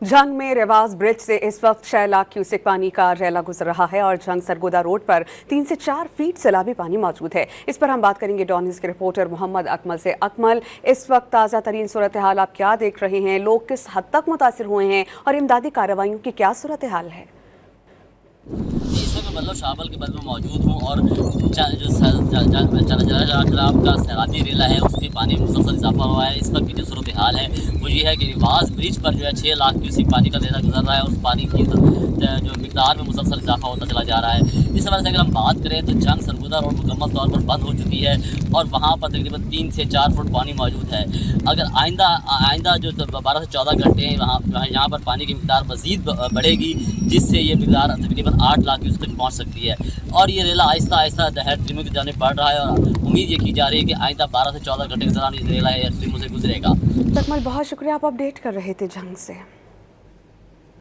जंग में रेवास ब्रिज से इस वक्त 6 लाख क्यूसेक पानी का रैला गुजर रहा है और जंग सरगोदा रोड पर 3 से 4 फीट सैलाबी पानी मौजूद है। इस पर हम बात करेंगे डॉन न्यूज़ के रिपोर्टर मोहम्मद अकमल से। अकमल, इस वक्त ताज़ा तरीन सूरत हाल आप क्या देख रहे हैं? लोग किस हद तक मुतासिर हुए हैं और इमदादी कार्रवाइयों की क्या सूरत हाल है? इस वक्त मतलब शाहबल के बद में मौजूद हूँ और जो खराब का सैलाबी रेला है उसके पानी में मुसलसल इजाफा हुआ है। इस वक्त की जो सूरत हाल है वो ये है कि रिवास ब्रिज पर जो है 6 लाख क्यूसेक पानी का रेला गुजर रहा है। उस पानी की जो मिकदार में मुसलसल इजाफा होता चला जा रहा है। इस वजह से अगर हम बात करें तो जंग सरगोदा रोड मुकम्मल तौर पर बंद हो चुकी है और वहाँ पर तकरीबन 3 से 4 फुट पानी मौजूद है। अगर आइंदा जो 12 से 14 घंटे हैं यहाँ पर पानी की मिकदार मज़ीद बढ़ेगी, जिससे ये मिकदार तकरीबन 8 लाख क्यूसेक तक पहुँच सकती है और ये रेला आहिस्ता आहिस्ता दहर ट्रिमो की जानिब बढ़ रहा है और उम्मीद ये की जा रही है कि आइंदा 12 से 14 घंटे के दौरान ये रेला ट्रिमो से गुजरेगा। अकमल, बहुत शुक्रिया, आप अपडेट कर रहे थे जंग से।